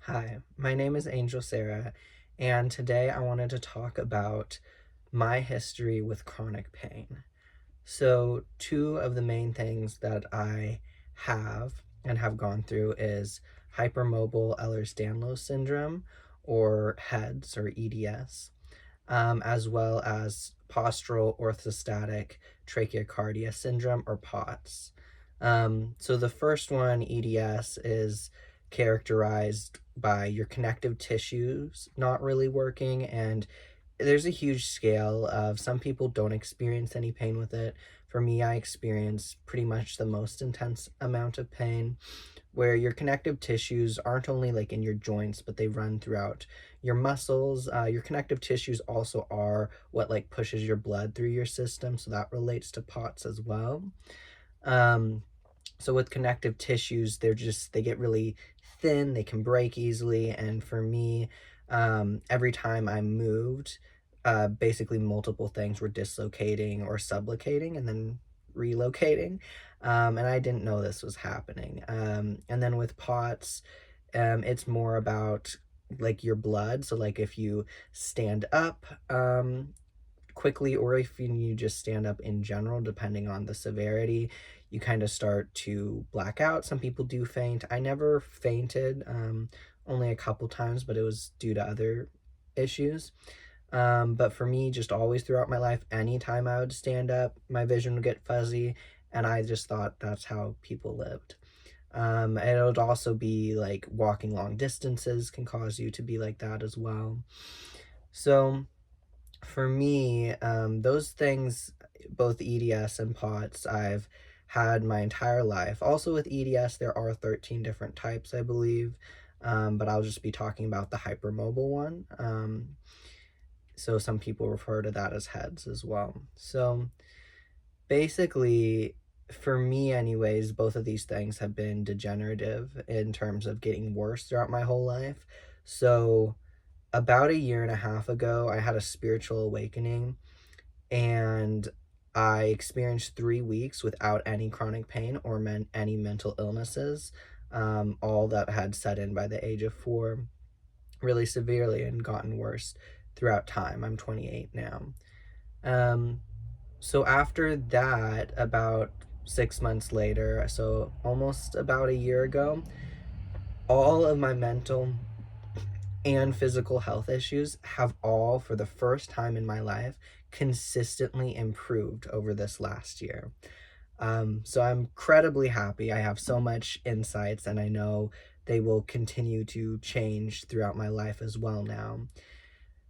Hi, my name is Angel Sarah, and today I wanted to talk about my history with chronic pain. So, two of the main things that I have and have gone through is hypermobile Ehlers-Danlos syndrome, or hEDS or EDS, as well as postural orthostatic trachycardia syndrome, or POTS. So the first one, EDS, is characterized by your connective tissues not really working, and there's a huge scale of some people don't experience any pain with it. For me, I experience pretty much the most intense amount of pain, where your connective tissues aren't only like in your joints, but they run throughout your muscles. Your connective tissues also are what like pushes your blood through your system, so that relates to POTS as well. Um, so with connective tissues, they get really thin, they can break easily, and for me, every time I moved, basically multiple things were dislocating or subluxating and then relocating, and I didn't know this was happening. And then with POTS, it's more about like your blood. So like if you stand up, quickly, or if you just stand up in general, depending on the severity, you kind of start to black out. Some people do faint. I never fainted, only a couple times, but it was due to other issues. But for me, just always throughout my life, anytime I would stand up, my vision would get fuzzy, and I just thought that's how people lived. And it would also be like walking long distances can cause you to be like that as well. So for me, those things, both EDS and POTS, I've had my entire life. Also with EDS, there are 13 different types, I believe, but I'll just be talking about the hypermobile one. So some people refer to that as hEDS as well. So basically, for me anyways, both of these things have been degenerative in terms of getting worse throughout my whole life. So about a year and a half ago, I had a spiritual awakening, and I experienced 3 weeks without any chronic pain or any mental illnesses, all that had set in by the age of 4 really severely and gotten worse throughout time. I'm 28 now. Um, so after that, about 6 months later, so almost about a year ago, all of my mental and physical health issues have all, for the first time in my life, consistently improved over this last year. So I'm incredibly happy. I have so much insights, and I know they will continue to change throughout my life as well now.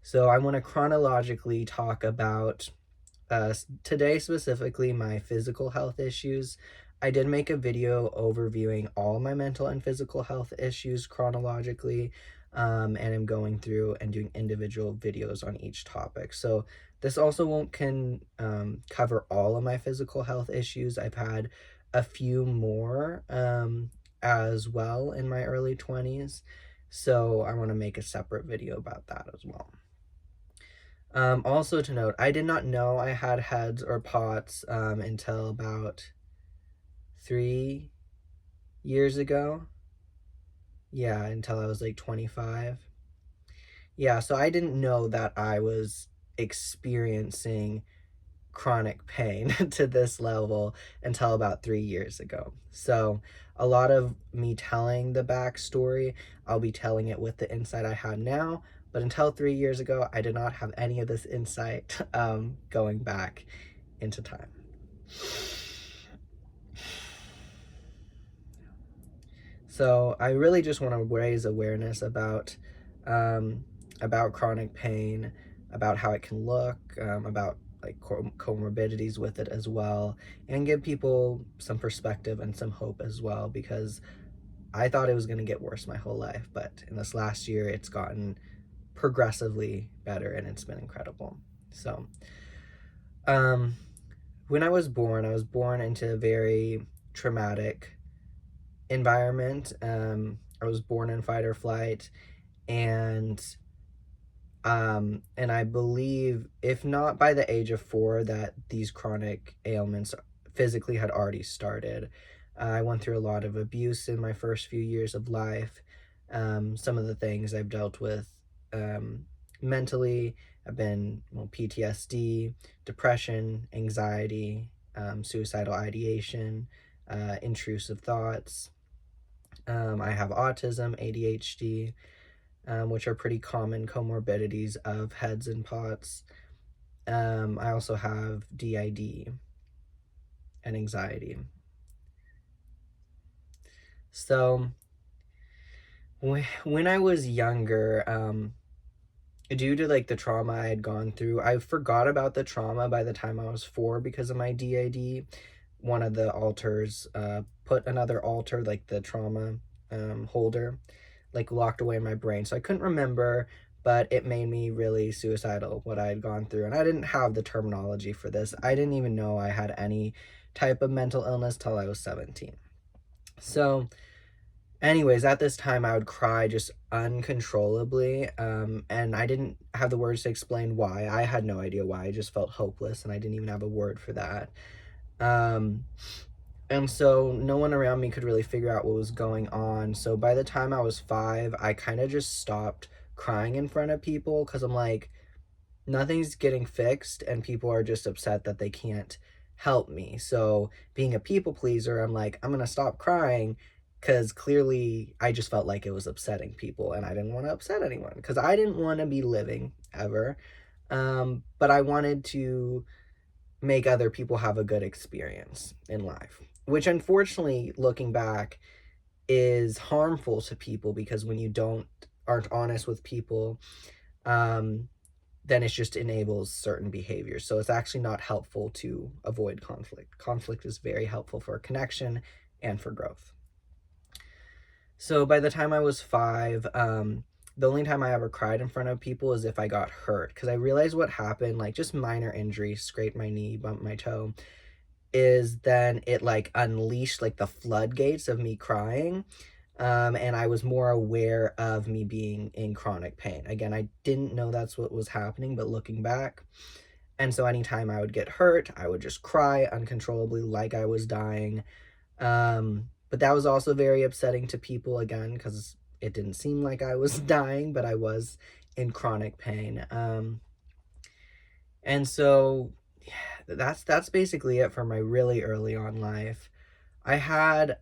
So I want to chronologically talk about today specifically my physical health issues. I did make a video overviewing all my mental and physical health issues chronologically, and I'm going through and doing individual videos on each topic. So this also won't cover all of my physical health issues. I've had a few more as well in my early 20s. So I want to make a separate video about that as well. Also to note, I did not know I had hEDS or POTS until about 3 years ago. Yeah, until I was like 25. Yeah, so I didn't know that I was experiencing chronic pain to this level until about 3 years ago. So a lot of me telling the backstory, I'll be telling it with the insight I had now, but until 3 years ago, I did not have any of this insight going back into time. So I really just want to raise awareness about chronic pain, about how it can look, about like comorbidities with it as well, and give people some perspective and some hope as well, because I thought it was going to get worse my whole life, but in this last year it's gotten progressively better, and it's been incredible. So when I was born into a very traumatic environment. I was born in fight or flight, and I believe, if not by the age of 4, that these chronic ailments physically had already started. I went through a lot of abuse in my first few years of life, Some of the things I've dealt with mentally have been PTSD, depression, anxiety, suicidal ideation, intrusive thoughts. I have autism, ADHD, which are pretty common comorbidities of hEDS and POTS. I also have DID and anxiety. So when I was younger, due to like the trauma I had gone through, I forgot about the trauma by the time I was 4 because of my DID. One of the altars put another altar, like the trauma holder, like locked away in my brain. So I couldn't remember, but it made me really suicidal what I had gone through. And I didn't have the terminology for this. I didn't even know I had any type of mental illness till I was 17. So anyways, at this time I would cry just uncontrollably, and I didn't have the words to explain why. I had no idea why. I just felt hopeless, and I didn't even have a word for that. And so no one around me could really figure out what was going on. So by the time I was 5, I kind of just stopped crying in front of people because I'm like, nothing's getting fixed, and people are just upset that they can't help me. So being a people pleaser, I'm like, I'm gonna stop crying because clearly I just felt like it was upsetting people, and I didn't want to upset anyone because I didn't want to be living ever. But I wanted to make other people have a good experience in life, which unfortunately, looking back, is harmful to people because when you aren't honest with people, then it just enables certain behaviors. So it's actually not helpful to avoid conflict. Conflict is very helpful for connection and for growth. So by the time I was 5, the only time I ever cried in front of people is if I got hurt, because I realized what happened, like just minor injury, scraped my knee, bumped my toe, is then it like unleashed like the floodgates of me crying. And I was more aware of me being in chronic pain. Again, I didn't know that's what was happening, but looking back. And so anytime I would get hurt, I would just cry uncontrollably like I was dying. But that was also very upsetting to people, again, because it didn't seem like I was dying, but I was in chronic pain. And so that's basically it for my really early on life. I had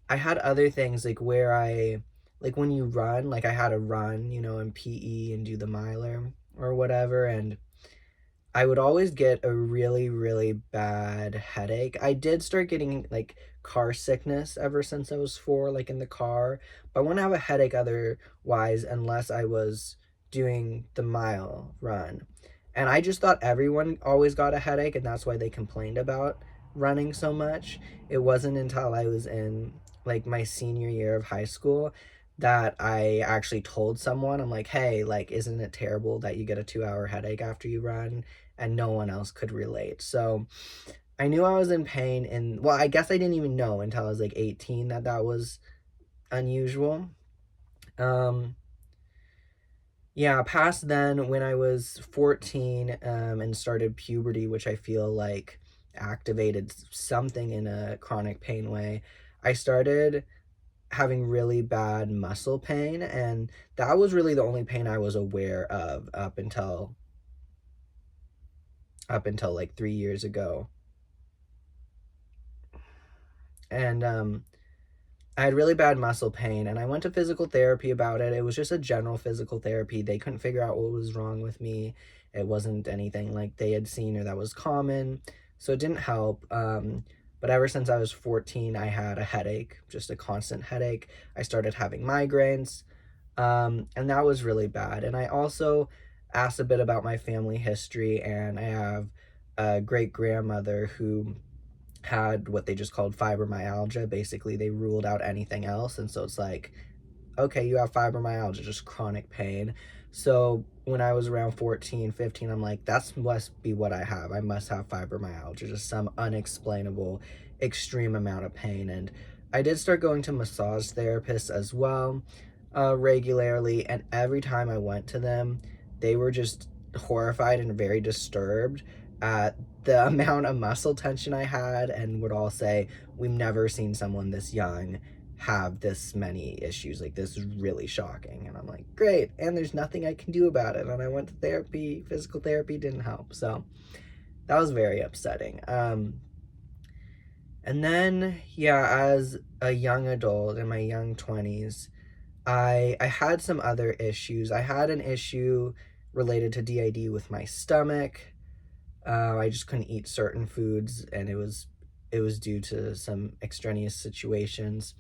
other things like like when you run, like I had to run, in PE and do the miler or whatever, and I would always get a really, really bad headache. I did start getting like car sickness ever since I was 4, like in the car, but I wouldn't have a headache otherwise unless I was doing the mile run. And I just thought everyone always got a headache, and that's why they complained about running so much. It wasn't until I was in like my senior year of high school that I actually told someone, I'm like, hey, like, isn't it terrible that you get a 2-hour headache after you run? And no one else could relate. So I knew I was in pain, and well, I guess I didn't even know until I was like 18 that was unusual. Yeah, past then, when I was 14, and started puberty, which I feel like activated something in a chronic pain way, I started having really bad muscle pain, and that was really the only pain I was aware of up until like 3 years ago. And I had really bad muscle pain, and I went to physical therapy about it. It was just a general physical therapy. They couldn't figure out what was wrong with me. It wasn't anything like they had seen or that was common, so it didn't help. But ever since I was 14, I had a headache, just a constant headache. I started having migraines, and that was really bad. And I also asked a bit about my family history, and I have a great grandmother who had what they just called fibromyalgia. Basically, they ruled out anything else. And so it's like, okay, you have fibromyalgia, just chronic pain. So when I was around 14, 15, I'm like, that must be what I have. I must have fibromyalgia, just some unexplainable, extreme amount of pain. And I did start going to massage therapists as well, regularly. And every time I went to them, they were just horrified and very disturbed at the amount of muscle tension I had, and would all say, we've never seen someone this young have this many issues. Like, this is really shocking. And I'm like, great. And there's nothing I can do about it. And I went to therapy. Physical therapy didn't help. So that was very upsetting. And then, yeah, as a young adult in my young 20s, I had some other issues. I had an issue related to DID with my stomach. I just couldn't eat certain foods, and it was due to some extraneous situations.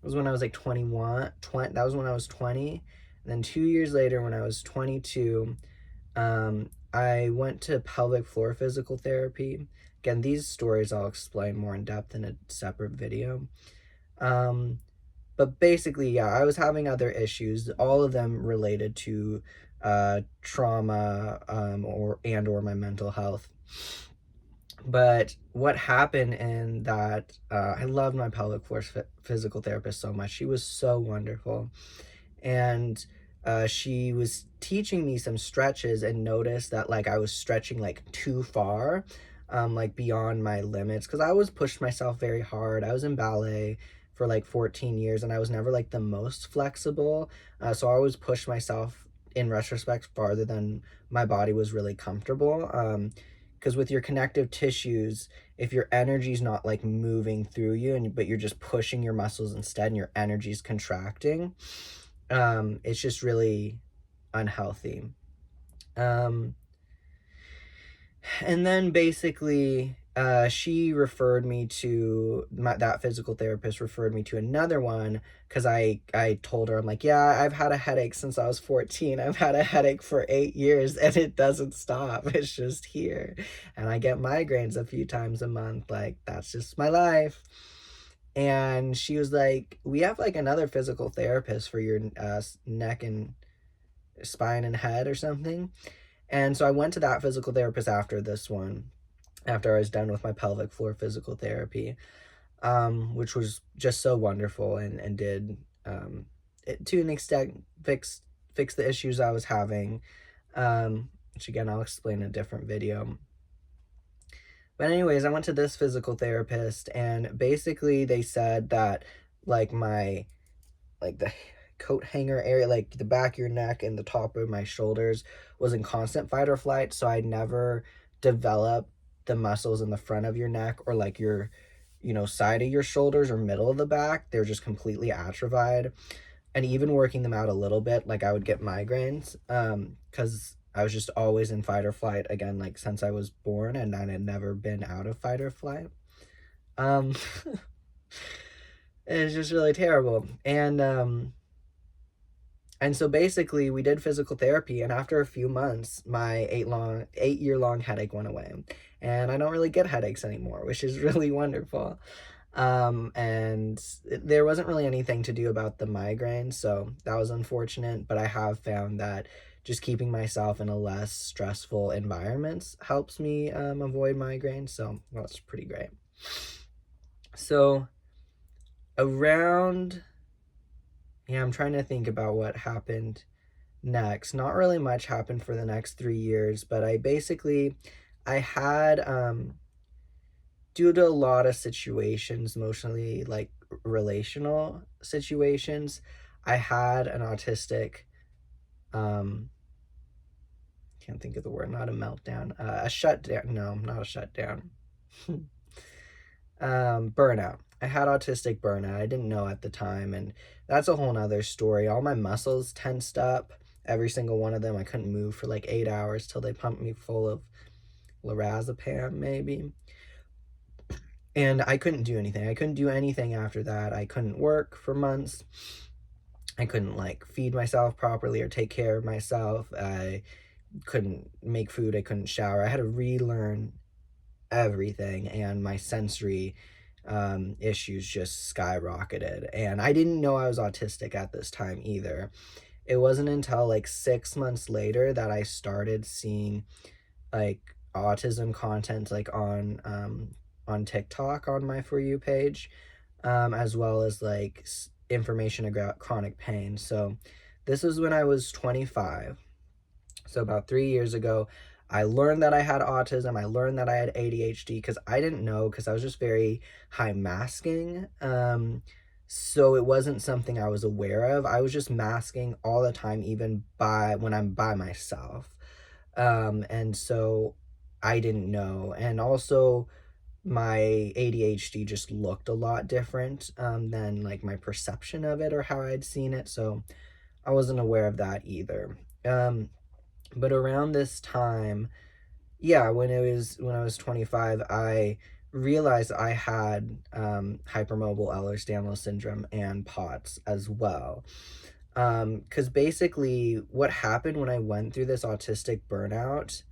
It was when I was like 21. That was when I was 20. And then 2 years later, when I was 22, I went to pelvic floor physical therapy. Again, these stories I'll explain more in depth in a separate video. But basically, yeah, I was having other issues, all of them related to trauma or my mental health. But what happened in that, I loved my pelvic floor physical therapist so much. She was so wonderful. And she was teaching me some stretches, and noticed that like I was stretching like too far, like beyond my limits, because I always pushed myself very hard. I was in ballet for like 14 years, and I was never like the most flexible. So I always pushed myself, in retrospect, farther than my body was really comfortable. Because with your connective tissues, if your energy's not like moving through you, but you're just pushing your muscles instead, and your energy's contracting, it's just really unhealthy. And then basically, she referred me to that physical therapist referred me to another one, because I told her, I'm like, yeah, I've had a headache since I was 14. I've had a headache for 8 years, and it doesn't stop. It's just here. And I get migraines a few times a month. Like, that's just my life. And she was like, we have like another physical therapist for your neck and spine and head or something. And so I went to that physical therapist after this one, after I was done with my pelvic floor physical therapy, which was just so wonderful, and did, to an extent, fix the issues I was having, which again I'll explain in a different video. But anyways, I went to this physical therapist, and basically they said that like the coat hanger area, like the back of your neck and the top of my shoulders, was in constant fight or flight. So I never developed the muscles in the front of your neck, or like your, side of your shoulders or middle of the back. They're just completely atrophied. And even working them out a little bit, like I would get migraines, because I was just always in fight or flight, again, like since I was born, and I had never been out of fight or flight. It's just really terrible. And so basically we did physical therapy, and after a few months, my 8-year-long headache went away. And I don't really get headaches anymore, which is really wonderful. And there wasn't really anything to do about the migraine, so that was unfortunate. But I have found that just keeping myself in a less stressful environment helps me avoid migraines, so that's pretty great. So around... Yeah, I'm trying to think about what happened next. Not really much happened for the next 3 years, but I had, due to a lot of situations, mostly like relational situations, I had an autistic, can't think of the word, not a meltdown, a shutdown. No, not a shutdown. Burnout. I had autistic burnout. I didn't know at the time, and that's a whole nother story. All my muscles tensed up, every single one of them. I couldn't move for like 8 hours till they pumped me full of lorazepam, maybe. And I couldn't do anything. I couldn't do anything after that. I couldn't work for months. I couldn't like feed myself properly or take care of myself. I couldn't make food. I couldn't shower. I had to relearn everything, and my sensory issues just skyrocketed. And I didn't know I was autistic at this time either. It wasn't until like 6 months later that I started seeing like autism content like on TikTok on my For You page, as well as like information about chronic pain. So this was when I was 25. So about 3 years ago, I learned that I had autism. I learned that I had ADHD, because I didn't know, because I was just very high masking. So it wasn't something I was aware of. I was just masking all the time, even by when I'm by myself. And so I didn't know. And also my ADHD just looked a lot different than like my perception of it or how I'd seen it. So I wasn't aware of that either. But around this time, yeah, when I was 25, I realized I had hypermobile Ehlers-Danlos syndrome and POTS as well. Because basically, what happened when I went through this autistic burnout,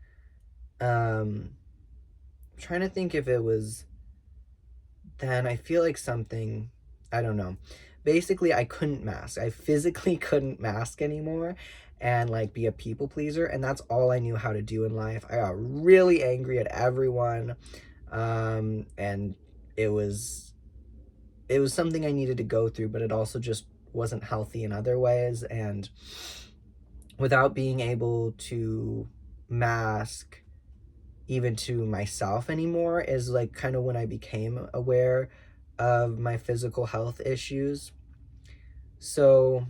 I'm trying to think if it was then. I feel like something, I don't know. Basically, I couldn't mask. I physically couldn't mask anymore and like be a people pleaser. And that's all I knew how to do in life. I got really angry at everyone. And it was something I needed to go through, but it also just wasn't healthy in other ways. And without being able to mask even to myself anymore is like kind of when I became aware of my physical health issues. So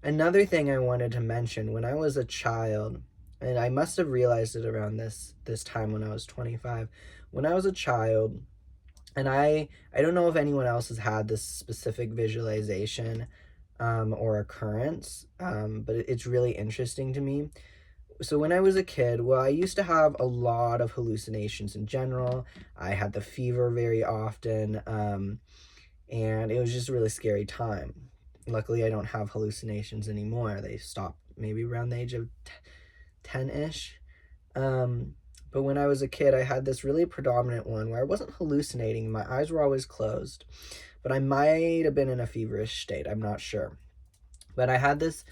another thing I wanted to mention, when I was a child, and I must have realized it around this time when I was 25, when I was a child, and I don't know if anyone else has had this specific visualization or occurrence, but it's really interesting to me. So when I was a kid, well, I used to have a lot of hallucinations in general. I had the fever very often, and it was just a really scary time. Luckily, I don't have hallucinations anymore. They stopped maybe around the age of 10-ish. But when I was a kid, I had this really predominant one where I wasn't hallucinating. My eyes were always closed, but I might have been in a feverish state. I'm not sure. But I had this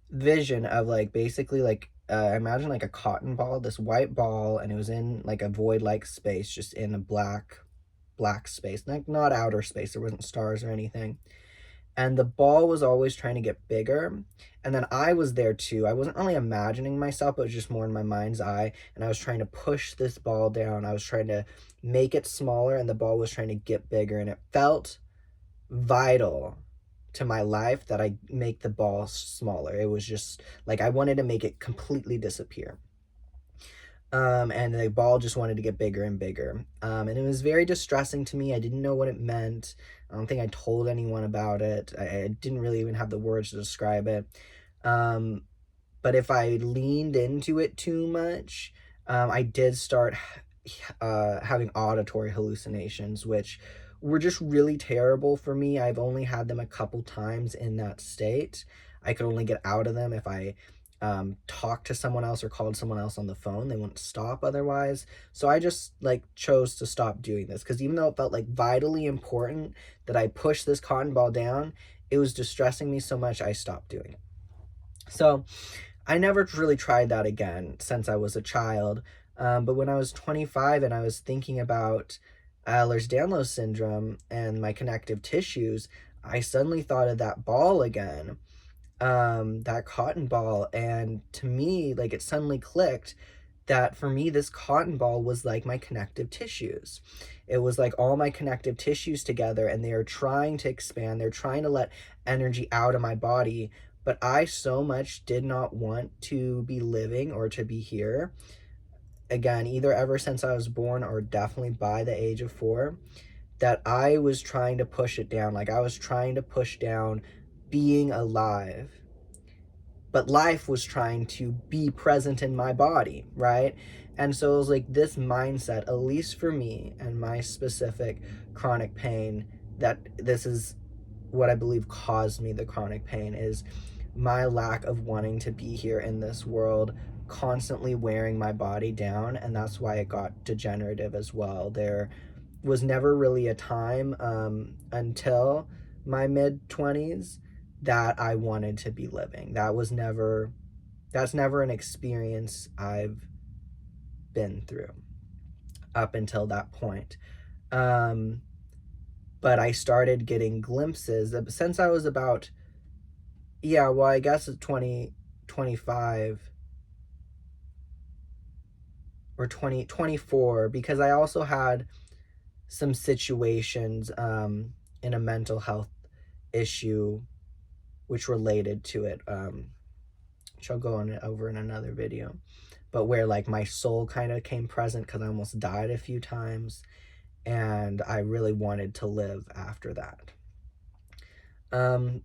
vision of like basically like I imagine like a cotton ball, this white ball, and it was in like a void like space, just in a black space, like not outer space. There wasn't stars or anything. And the ball was always trying to get bigger. And then I was there too. I wasn't really imagining myself, it was just more in my mind's eye. And I was trying to push this ball down. I was trying to make it smaller, and the ball was trying to get bigger. And it felt vital to my life that I make the ball smaller. It was just like I wanted to make it completely disappear. And the ball just wanted to get bigger and bigger. And it was very distressing to me. I didn't know what it meant. I don't think I told anyone about it. I didn't really even have the words to describe it. Um, but if I leaned into it too much, I did start having auditory hallucinations, which were just really terrible for me. I've only had them a couple times in that state. I could only get out of them if I talked to someone else or called someone else on the phone. They wouldn't stop otherwise. So I just like chose to stop doing this, because even though it felt like vitally important that I push this cotton ball down, it was distressing me so much I stopped doing it. So I never really tried that again since I was a child. But when I was 25 and I was thinking about Ehlers-Danlos syndrome and my connective tissues, I suddenly thought of that ball again, that cotton ball. And to me, like it suddenly clicked that for me, this cotton ball was like my connective tissues. It was like all my connective tissues together, and they are trying to expand. They're trying to let energy out of my body. But I so much did not want to be living or to be here. Again, either ever since I was born or definitely by the age of 4, that I was trying to push it down. Like I was trying to push down being alive, but life was trying to be present in my body, right? And so it was like this mindset, at least for me and my specific chronic pain, that this is what I believe caused me the chronic pain, is my lack of wanting to be here in this world, constantly wearing my body down. And that's why it got degenerative as well. There was never really a time until my mid 20s that I wanted to be living. That's never an experience I've been through up until that point. But I started getting glimpses since I was about, yeah, well, I guess it's 25 or 2024, because I also had some situations in a mental health issue which related to it, which I'll go on over in another video, but where like my soul kind of came present because I almost died a few times and I really wanted to live after that.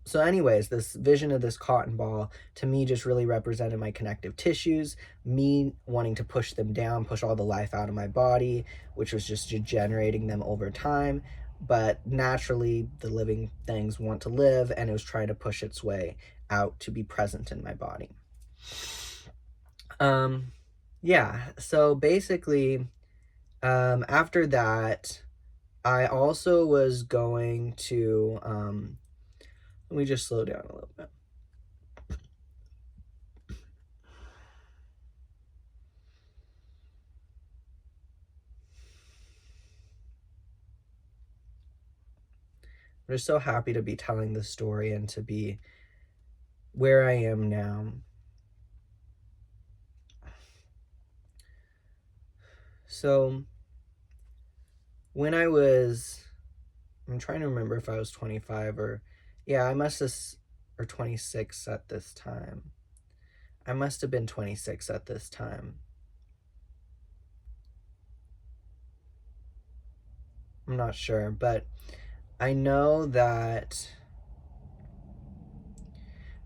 So anyways, this vision of this cotton ball to me just really represented my connective tissues, me wanting to push them down, push all the life out of my body, which was just degenerating them over time. But naturally, the living things want to live, and it was trying to push its way out to be present in my body. Yeah, so basically, after that, I also was going to, let me just slow down a little bit. I'm just so happy to be telling this story and to be where I am now. So, when I'm trying to remember if I was 25 or, yeah, I must have, or 26 at this time. I must have been 26 at this time. I'm not sure, but I know that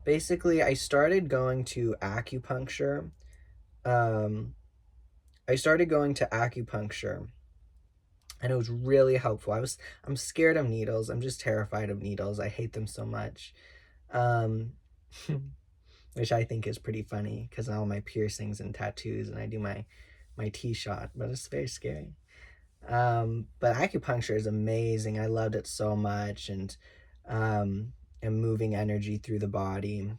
basically I started going to acupuncture. I started going to acupuncture and it was really helpful. I'm scared of needles. I'm just terrified of needles. I hate them so much. Which I think is pretty funny because all my piercings and tattoos and I do my T-shot, but it's very scary. But acupuncture is amazing. I loved it so much, and moving energy through the body.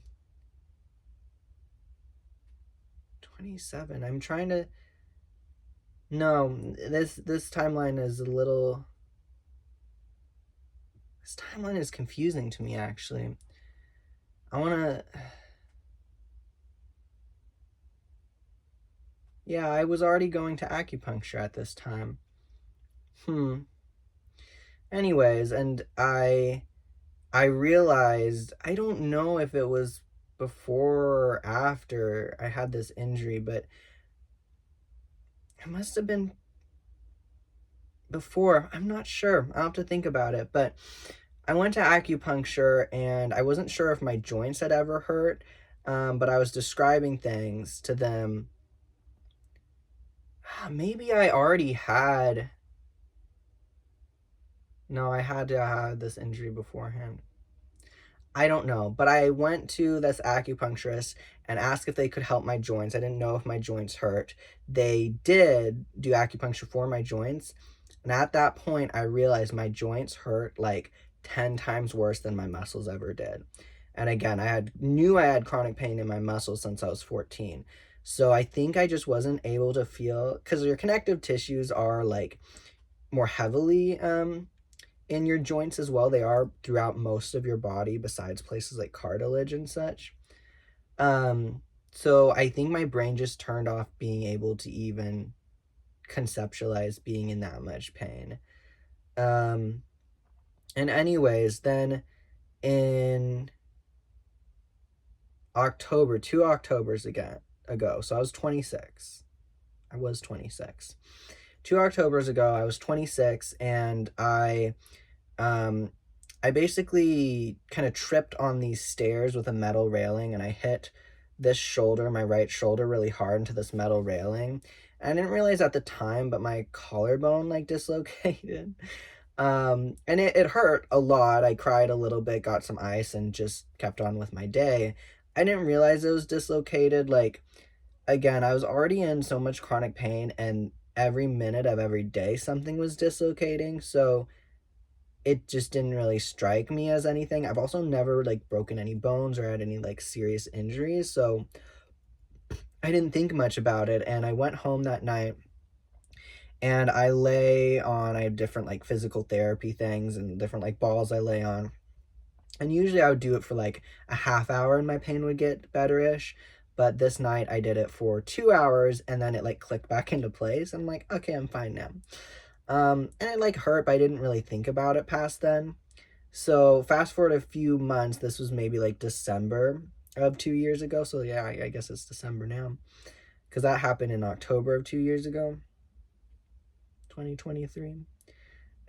27. I'm trying to. No, this timeline is a little. This timeline is confusing to me, actually. I want to. Yeah, I was already going to acupuncture at this time. Anyways, and I realized, I don't know if it was before or after I had this injury, but it must have been before. I'm not sure. I'll have to think about it. But I went to acupuncture and I wasn't sure if my joints had ever hurt, but I was describing things to them. Maybe I already had. No, I had to have this injury beforehand. I don't know, but I went to this acupuncturist and asked if they could help my joints. I didn't know if my joints hurt. They did do acupuncture for my joints. And at that point, I realized my joints hurt like 10 times worse than my muscles ever did. And again, knew I had chronic pain in my muscles since I was 14. So I think I just wasn't able to feel, because your connective tissues are like more heavily in your joints as well. They are throughout most of your body besides places like cartilage and such. So I think my brain just turned off being able to even conceptualize being in that much pain. And anyways, then in October, 2 Octobers ago, so I was 26. 2 Octobers ago, I was 26, and I basically kind of tripped on these stairs with a metal railing, and I hit this shoulder, my right shoulder, really hard into this metal railing. And I didn't realize at the time, but my collarbone like dislocated. And it hurt a lot. I cried a little bit, got some ice, and just kept on with my day. I didn't realize it was dislocated. Like, again, I was already in so much chronic pain, and every minute of every day something was dislocating, so it just didn't really strike me as anything. I've also never like broken any bones or had any like serious injuries, so I didn't think much about it. And I went home that night and I have different like physical therapy things and different like balls I lay on, and usually I would do it for like a half hour and my pain would get better-ish. But this night I did it for 2 hours and then it like clicked back into place. I'm like, okay, I'm fine now. And it like hurt, but I didn't really think about it past then. So fast forward a few months, this was maybe like December of 2 years ago. So yeah, I guess it's December now, because that happened in October of 2 years ago, 2023.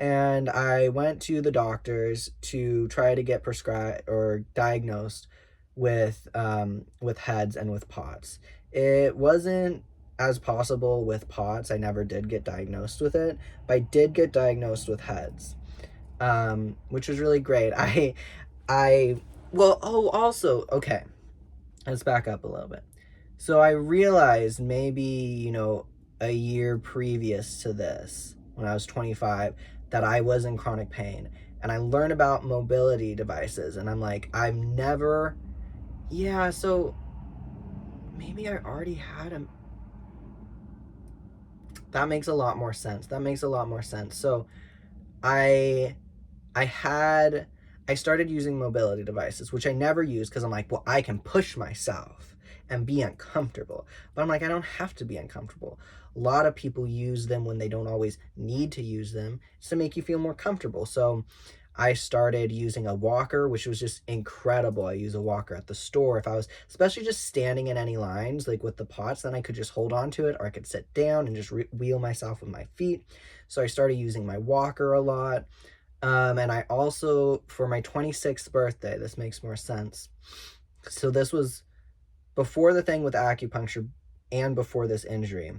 And I went to the doctors to try to get prescribed or diagnosed with hEDS and with POTS. It wasn't as possible with POTS. I never did get diagnosed with it, but I did get diagnosed with hEDS, which was really great. I well, oh, also, okay, let's back up a little bit. So I realized maybe, a year previous to this, when I was 25, that I was in chronic pain. And I learned about mobility devices, and I'm like, I've never, yeah, so maybe I already had them. That makes a lot more sense. That makes a lot more sense. So I I had I started using mobility devices, which I never used because I'm like, well, I can push myself and be uncomfortable. But I'm like, I don't have to be uncomfortable. A lot of people use them when they don't always need to use them. It's to make you feel more comfortable. So I started using a walker, which was just incredible. I use a walker at the store. If I was, especially just standing in any lines, like with the pots, then I could just hold on to it, or I could sit down and just wheel myself with my feet. So I started using my walker a lot. And I also, for my 26th birthday, this makes more sense. So this was before the thing with acupuncture and before this injury.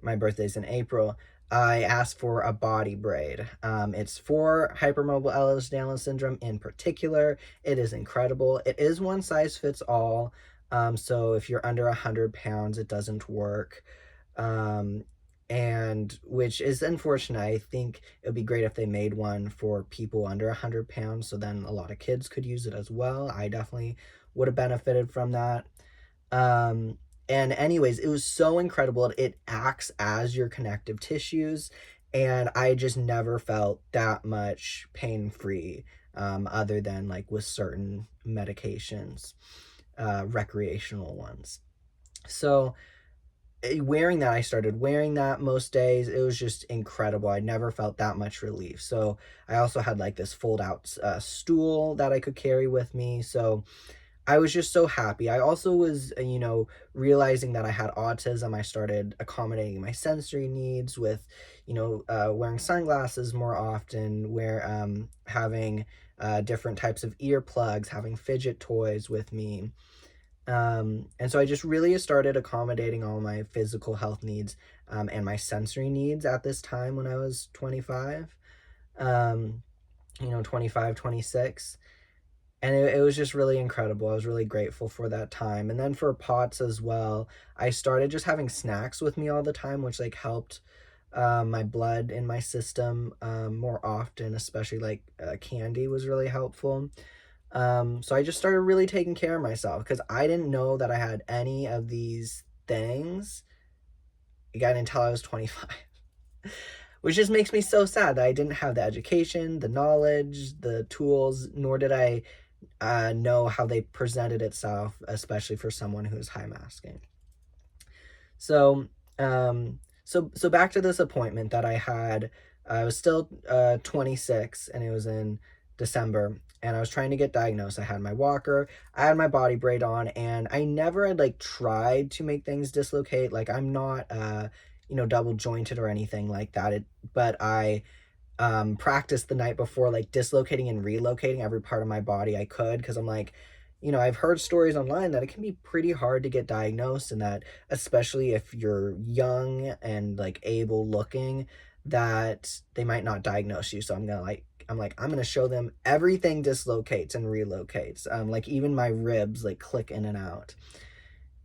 My birthday's in April. I asked for a body braid. It's for hypermobile Ehlers-Danlos syndrome in particular. It is incredible. It is one size fits all. So if you're under 100 pounds, it doesn't work. And which is unfortunate. I think it would be great if they made one for people under 100 pounds, so then a lot of kids could use it as well. I definitely would have benefited from that. Um, and anyways, it was so incredible. It acts as your connective tissues, and I just never felt that much pain free, other than like with certain medications, recreational ones. So wearing that, I started wearing that most days. It was just incredible. I never felt that much relief. So I also had like this fold out stool that I could carry with me. So I was just so happy. I also was, realizing that I had autism. I started accommodating my sensory needs with, wearing sunglasses more often, having different types of earplugs, having fidget toys with me. And so I just really started accommodating all my physical health needs, and my sensory needs at this time when I was 25, 25, 26. And it was just really incredible. I was really grateful for that time. And then for POTS as well, I started just having snacks with me all the time, which like helped my blood in my system more often, especially like candy was really helpful. So I just started really taking care of myself because I didn't know that I had any of these things again until I was 25. Which just makes me so sad that I didn't have the education, the knowledge, the tools, nor did I know how they presented itself, especially for someone who's high masking. So, so back to this appointment that I had. I was still 26, and it was in December, and I was trying to get diagnosed. I had my walker, I had my body braid on, and I never had like tried to make things dislocate. Like I'm not, double jointed or anything like that. But I practiced the night before, like dislocating and relocating every part of my body I could, because I'm like, I've heard stories online that it can be pretty hard to get diagnosed, and that especially if you're young and like able looking, that they might not diagnose you. So I'm gonna show them everything dislocates and relocates. Like even my ribs like click in and out.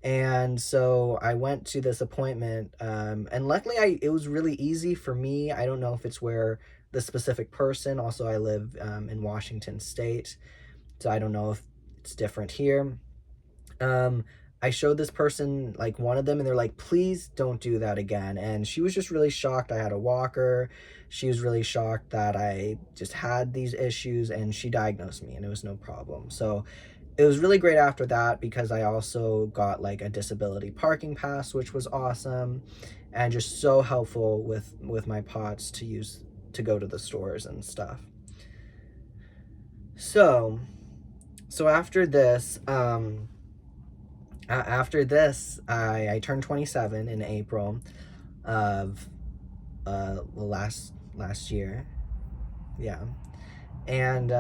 And so I went to this appointment, and luckily it was really easy for me. I don't know if it's where the specific person, also I live in Washington State, so I don't know if it's different here. I showed this person like one of them, and they're like, please don't do that again. And she was just really shocked I had a walker. She was really shocked that I just had these issues, and she diagnosed me, and it was no problem. So it was really great after that, because I also got like a disability parking pass, which was awesome, and just so helpful with my POTS to use to go to the stores and stuff. So, so after this, I turned 27 in April of last year, yeah, and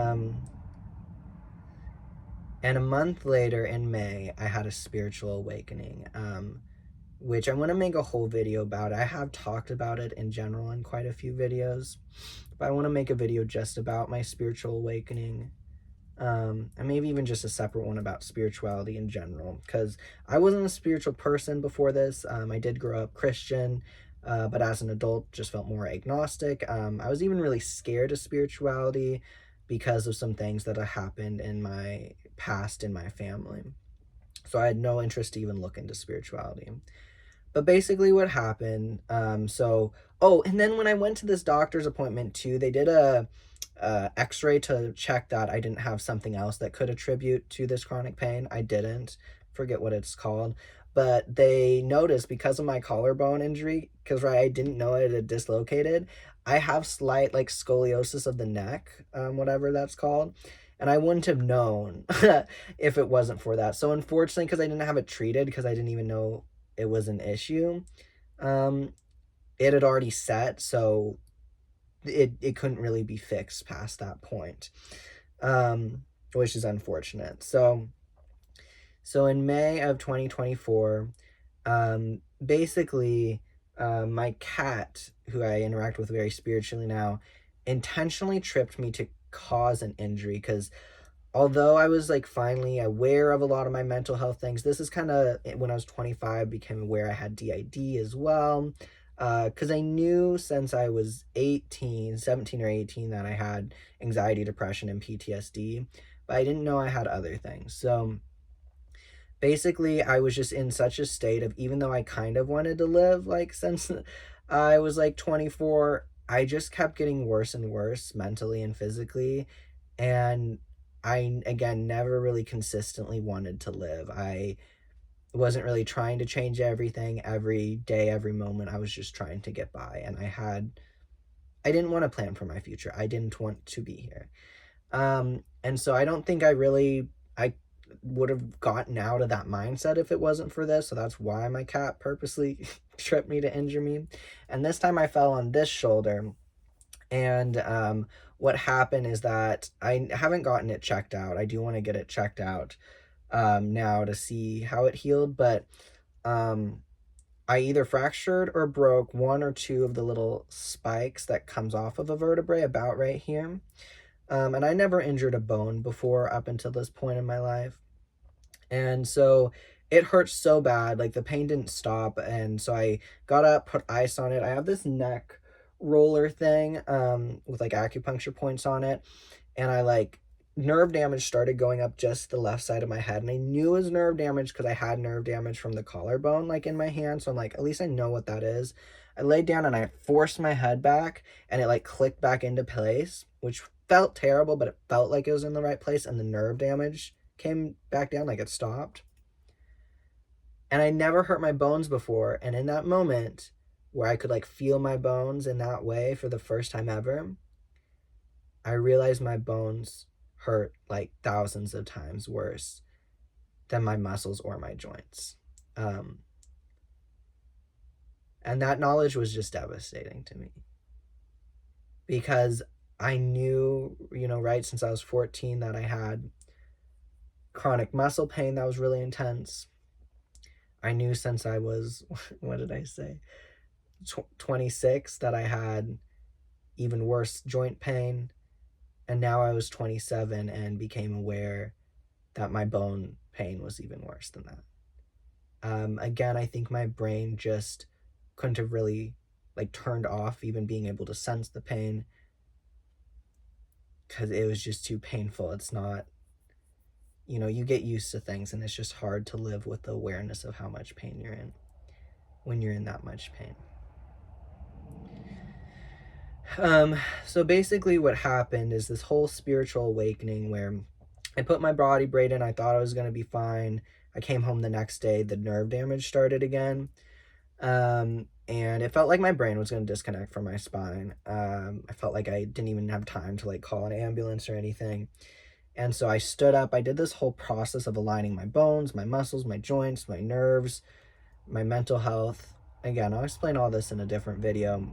and a month later in May, I had a spiritual awakening, which I'm gonna make a whole video about. I have talked about it in general in quite a few videos, but I want to make a video just about my spiritual awakening. And maybe even just a separate one about spirituality in general, because I wasn't a spiritual person before this. I did grow up Christian, but as an adult, just felt more agnostic. I was even really scared of spirituality because of some things that have happened in my past in my family. So I had no interest to even look into spirituality. But basically, what happened? Oh, and then when I went to this doctor's appointment too, they did a X-ray to check that I didn't have something else that could attribute to this chronic pain. I didn't forget what it's called, but they noticed because of my collarbone injury, because right, I didn't know it had dislocated. I have slight like scoliosis of the neck, whatever that's called. And I wouldn't have known if it wasn't for that. So unfortunately, because I didn't have it treated, because I didn't even know it was an issue, um, it had already set, so it couldn't really be fixed past that point, which is unfortunate. So in May of 2024, basically, my cat, who I interact with very spiritually now, intentionally tripped me to cause an injury, because although I was like finally aware of a lot of my mental health things, this is kind of when I was 25, became aware I had DID as well. Because I knew since I was 17 or 18, that I had anxiety, depression, and PTSD, but I didn't know I had other things. So basically, I was just in such a state of, even though I kind of wanted to live like since I was like 24, I just kept getting worse and worse mentally and physically. And I, again, never really consistently wanted to live. I wasn't really trying to change everything every day, every moment. I was just trying to get by. And I didn't want to plan for my future. I didn't want to be here. And so I don't think I would have gotten out of that mindset if it wasn't for this. So that's why my cat purposely tripped me to injure me. And this time I fell on this shoulder. And what happened is that I haven't gotten it checked out. I do want to get it checked out now to see how it healed. But I either fractured or broke one or two of the little spikes that comes off of a vertebrae about right here. And I never injured a bone before up until this point in my life. And so it hurt so bad, like the pain didn't stop. And so I got up, put ice on it. I have this neck roller thing with like acupuncture points on it. And I like nerve damage started going up just the left side of my head. And I knew it was nerve damage because I had nerve damage from the collarbone like in my hand. So I'm like, at least I know what that is. I laid down and I forced my head back and it like clicked back into place, which felt terrible, but it felt like it was in the right place. And the nerve damage came back down, like it stopped. And I never hurt my bones before. And in that moment where I could like feel my bones in that way for the first time ever, I realized my bones hurt like thousands of times worse than my muscles or my joints. And that knowledge was just devastating to me because I knew, right since I was 14 that I had chronic muscle pain that was really intense. I knew since I was, what did I say, 26 that I had even worse joint pain. And now I was 27 and became aware that my bone pain was even worse than that. Again, I think my brain just couldn't have really like turned off even being able to sense the pain because it was just too painful. It's not, you get used to things and it's just hard to live with the awareness of how much pain you're in when you're in that much pain. So basically what happened is this whole spiritual awakening where I put my body braid in. I thought I was going to be fine. I came home the next day. The nerve damage started again. And it felt like my brain was going to disconnect from my spine. I felt like I didn't even have time to like call an ambulance or anything. And so I stood up. I did this whole process of aligning my bones, my muscles, my joints, my nerves, my mental health. Again, I'll explain all this in a different video.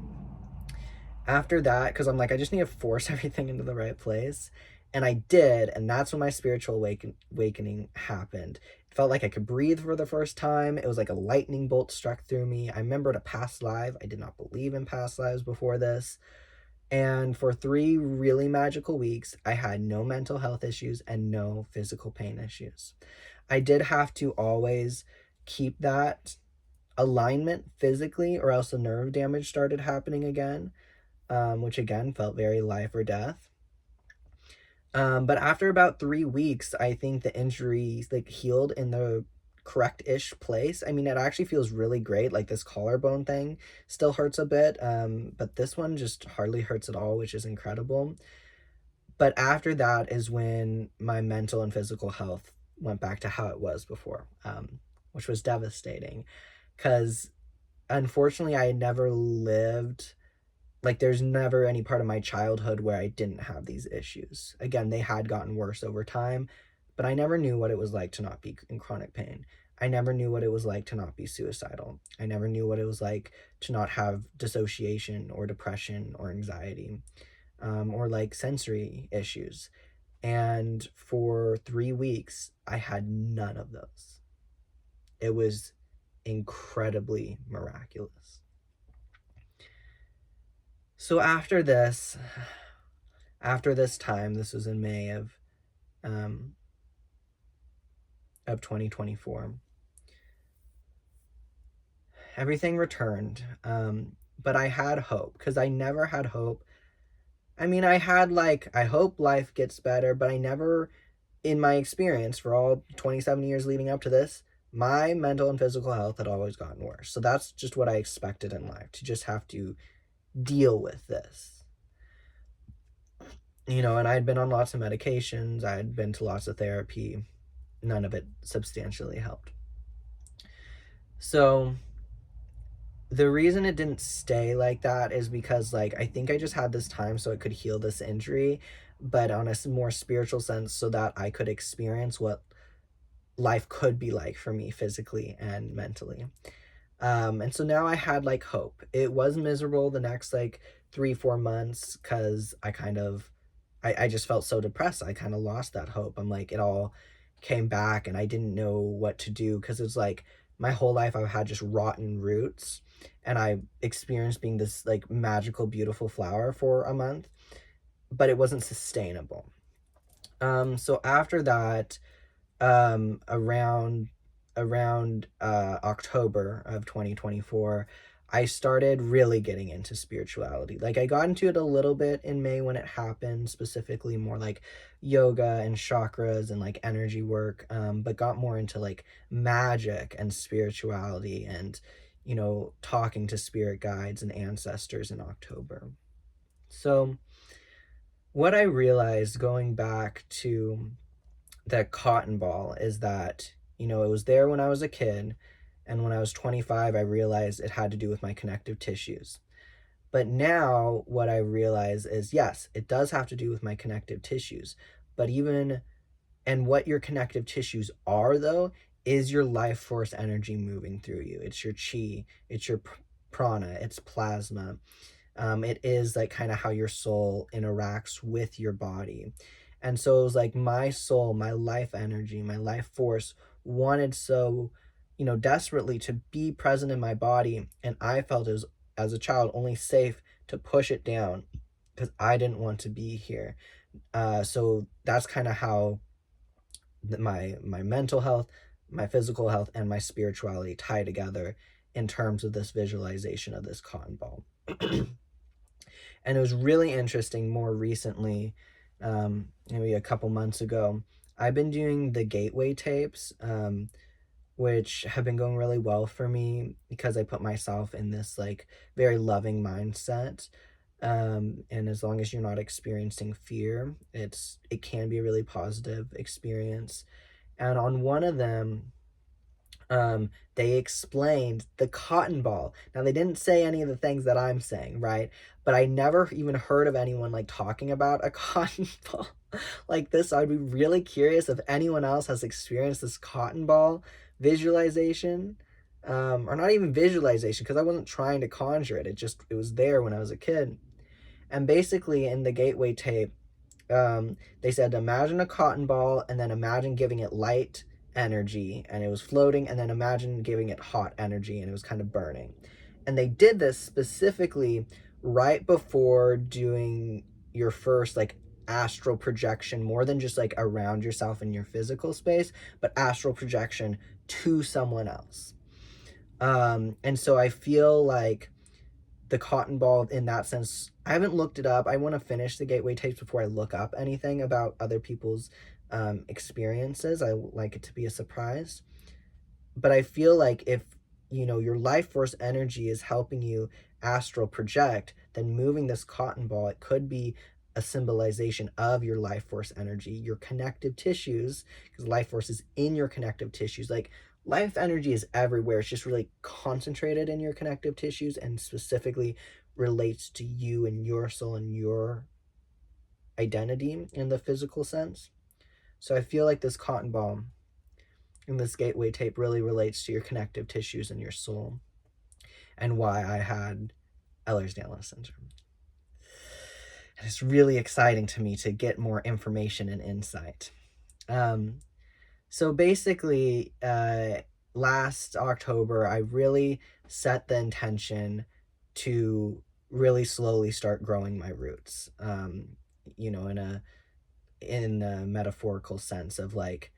After that, because I'm like, I just need to force everything into the right place. And I did. And that's when my spiritual awakening happened. It felt like I could breathe for the first time. It was like a lightning bolt struck through me. I remembered a past life. I did not believe in past lives before this. And for 3 really magical weeks, I had no mental health issues and no physical pain issues. I did have to always keep that alignment physically, or else the nerve damage started happening again, which again felt very life or death. But after about 3 weeks, I think the injury like healed in the correct-ish place. I mean, it actually feels really great. Like this collarbone thing still hurts a bit, but this one just hardly hurts at all, which is incredible. But after that is when my mental and physical health went back to how it was before, which was devastating because unfortunately I had never lived, like there's never any part of my childhood where I didn't have these issues. Again, they had gotten worse over time, but I never knew what it was like to not be in chronic pain. I never knew what it was like to not be suicidal. I never knew what it was like to not have dissociation or depression or anxiety, or like sensory issues. And for 3 weeks, I had none of those. It was incredibly miraculous. So after this time, this was in May of 2024, everything returned. But I had hope, because I never had hope. I mean, I had like, I hope life gets better, but I never, in my experience for all 27 years leading up to this, my mental and physical health had always gotten worse. So that's just what I expected in life, to just have to deal with this. You know, and I'd been on lots of medications, I'd been to lots of therapy. None of it substantially helped. So the reason it didn't stay like that is because, like, I think I just had this time so it could heal this injury, but on a more spiritual sense, so that I could experience what life could be like for me physically and mentally. And so now I had like hope. It was miserable the next like 3-4 months because I just felt so depressed. I kind of lost that hope. I'm like, it all came back and I didn't know what to do, because it was like my whole life I've had just rotten roots, and I experienced being this like magical, beautiful flower for a month, but it wasn't sustainable. So after that, around October of 2024, I started really getting into spirituality. Like I got into it a little bit in May when it happened, specifically more like yoga and chakras and like energy work, but got more into like magic and spirituality and, you know, talking to spirit guides and ancestors in October. So what I realized going back to that cotton ball is that, you know, it was there when I was a kid, and when I was 25 I realized it had to do with my connective tissues. But now what I realize is, yes, it does have to do with my connective tissues, but even, and what your connective tissues are though is your life force energy moving through you. It's your chi, it's your prana, it's plasma. It is like kind of how your soul interacts with your body. And so it was like my soul, my life energy, my life force wanted so, you know, desperately to be present in my body. And I felt it was, as a child, only safe to push it down because I didn't want to be here. So that's kind of how my mental health, my physical health, and my spirituality tie together in terms of this visualization of this cotton ball. And it was really interesting more recently, maybe a couple months ago, I've been doing the gateway tapes, which have been going really well for me because I put myself in this like very loving mindset. And as long as you're not experiencing fear, it can be a really positive experience. And on one of them, They explained the cotton ball. Now, they didn't say any of the things that I'm saying, right? But I never even heard of anyone like talking about a cotton ball like this. I'd be really curious if anyone else has experienced this cotton ball visualization, or not even visualization, because I wasn't trying to conjure it. It was there when I was a kid. And basically, in the gateway tape, they said imagine a cotton ball and then imagine giving it light energy and it was floating, and then imagine giving it hot energy and it was kind of burning. And they did this specifically right before doing your first like astral projection, more than just like around yourself in your physical space, but astral projection to someone else. And so I feel like the cotton ball in that sense, I haven't looked it up. I want to finish the gateway tapes before I look up anything about other people's experiences. I like it to be a surprise. But I feel like if, your life force energy is helping you astral project, then moving this cotton ball, it could be a symbolization of your life force energy, your connective tissues, because life force is in your connective tissues. Like, life energy is everywhere. It's just really concentrated in your connective tissues and specifically relates to you and your soul and your identity in the physical sense. So I feel like this cotton ball and this gateway tape really relates to your connective tissues and your soul, and why I had Ehlers-Danlos syndrome. And it's really exciting to me to get more information and insight. So basically, last October, I really set the intention to really slowly start growing my roots. In a metaphorical sense of like,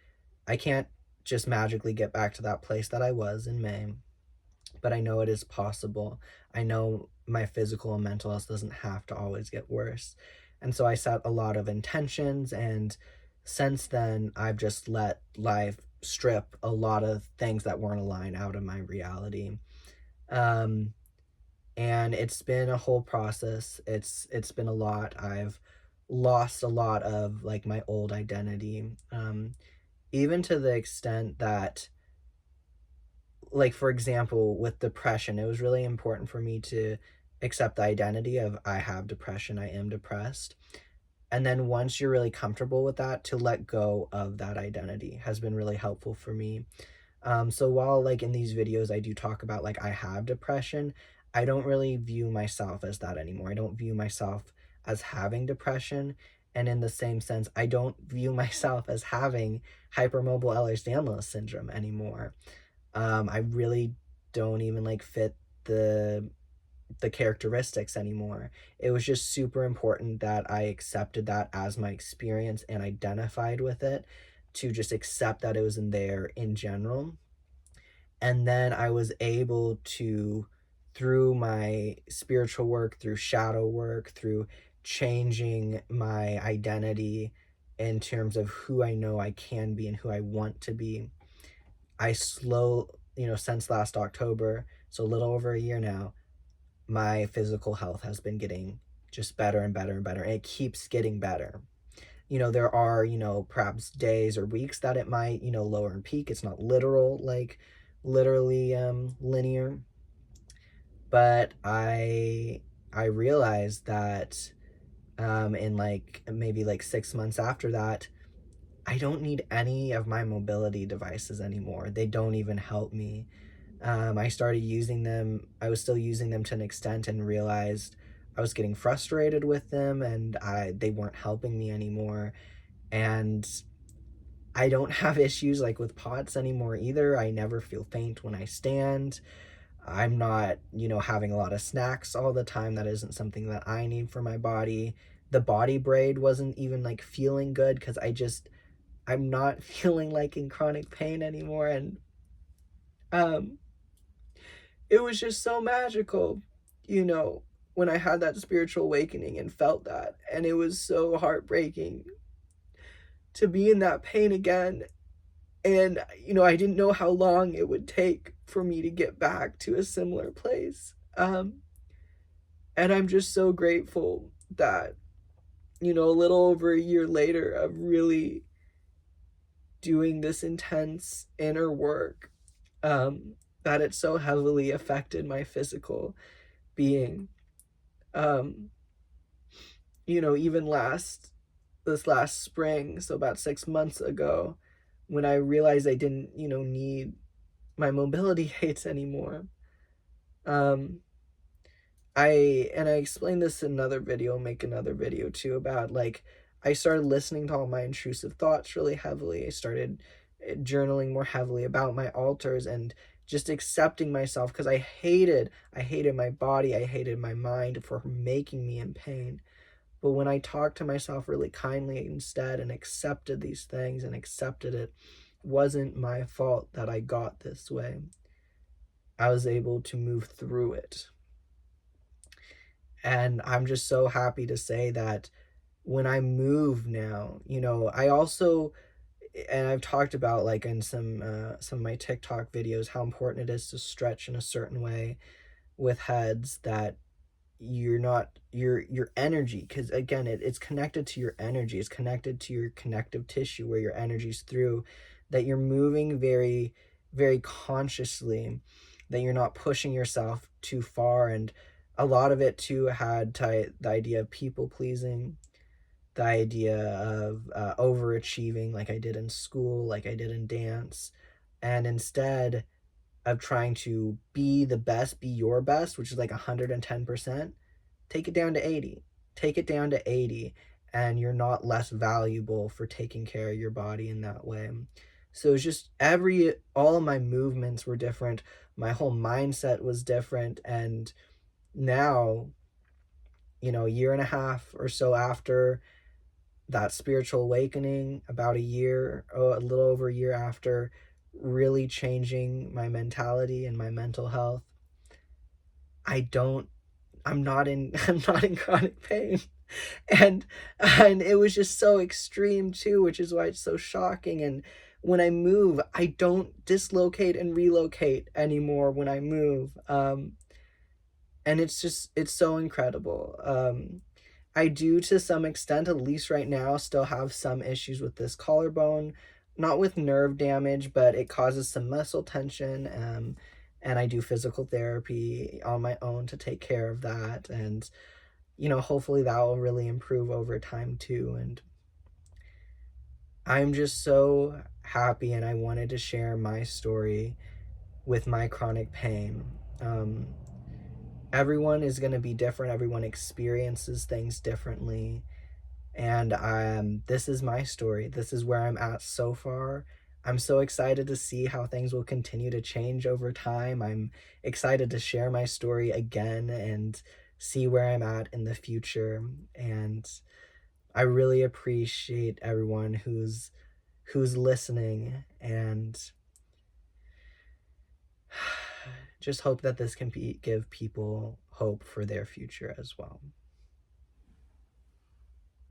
I can't just magically get back to that place that I was in May, but I know it is possible. I know my physical and mental health doesn't have to always get worse. And so I set a lot of intentions, and since then, I've just let life strip a lot of things that weren't aligned out of my reality. And it's been a whole process. It's been a lot. I've lost a lot of like my old identity, even to the extent that, like, for example, with depression, it was really important for me to accept the identity of I have depression, I am depressed. And then once you're really comfortable with that, to let go of that identity has been really helpful for me. So while like in these videos I do talk about like I have depression, I don't really view myself as that anymore. I don't view myself as having depression. And in the same sense, I don't view myself as having hypermobile Ehlers-Danlos syndrome anymore. I really don't even like fit the characteristics anymore. It was just super important that I accepted that as my experience and identified with it, to just accept that it was in there in general. And then I was able to, through my spiritual work, through shadow work, through changing my identity in terms of who I know I can be and who I want to be, since last October, so a little over a year now, my physical health has been getting just better and better and better, and it keeps getting better. There are, perhaps days or weeks that it might, lower and peak. It's not literally linear. But I realized that in like maybe like 6 months after that, I don't need any of my mobility devices anymore. They don't even help me. I started using them. I was still using them to an extent, and realized I was getting frustrated with them, and they weren't helping me anymore. And I don't have issues like with POTS anymore either. I never feel faint when I stand. I'm not, having a lot of snacks all the time. That isn't something that I need for my body. The body braid wasn't even like feeling good because I'm not feeling like in chronic pain anymore. And it was just so magical, when I had that spiritual awakening and felt that. And it was so heartbreaking to be in that pain again. And, I didn't know how long it would take for me to get back to a similar place. And I'm just so grateful that, a little over a year later of really doing this intense inner work, that it so heavily affected my physical being. Um, even this last spring, so about 6 months ago, when I realized I didn't, need my mobility aids anymore. Um, I explained this in another video, make another video too, about like I started listening to all my intrusive thoughts really heavily. I started journaling more heavily about my alters and just accepting myself because I hated my body, I hated my mind for making me in pain. But when I talked to myself really kindly instead and accepted these things and accepted it wasn't my fault that I got this way, I was able to move through it. And I'm just so happy to say that when I move now, I also, and I've talked about like in some of my TikTok videos how important it is to stretch in a certain way with heads, that you're not your energy, because again it's connected to your energy, it's connected to your connective tissue where your energy's through, that you're moving very very consciously, that you're not pushing yourself too far. And a lot of it too had the idea of people pleasing, the idea of overachieving like I did in school, like I did in dance, and instead of trying to be the best, be your best, which is like 110%, take it down to 80. Take it down to 80, and you're not less valuable for taking care of your body in that way. So it's just all of my movements were different. My whole mindset was different. And now, a year and a half or so after that spiritual awakening, about a year, a little over a year after really changing my mentality and my mental health, I don't I'm not in chronic pain. And it was just so extreme too, which is why it's so shocking. And when I move, I don't dislocate and relocate anymore when I move. And it's so incredible. I do, to some extent, at least right now, still have some issues with this collarbone, not with nerve damage, but it causes some muscle tension. And I do physical therapy on my own to take care of that. And, hopefully that will really improve over time too. And I'm just so happy, and I wanted to share my story with my chronic pain. Um, Everyone is going to be different, everyone experiences things differently. And this is my story. This is where I'm at so far. I'm so excited to see how things will continue to change over time. I'm excited to share my story again and see where I'm at in the future. And I really appreciate everyone who's listening, and just hope that this can give people hope for their future as well.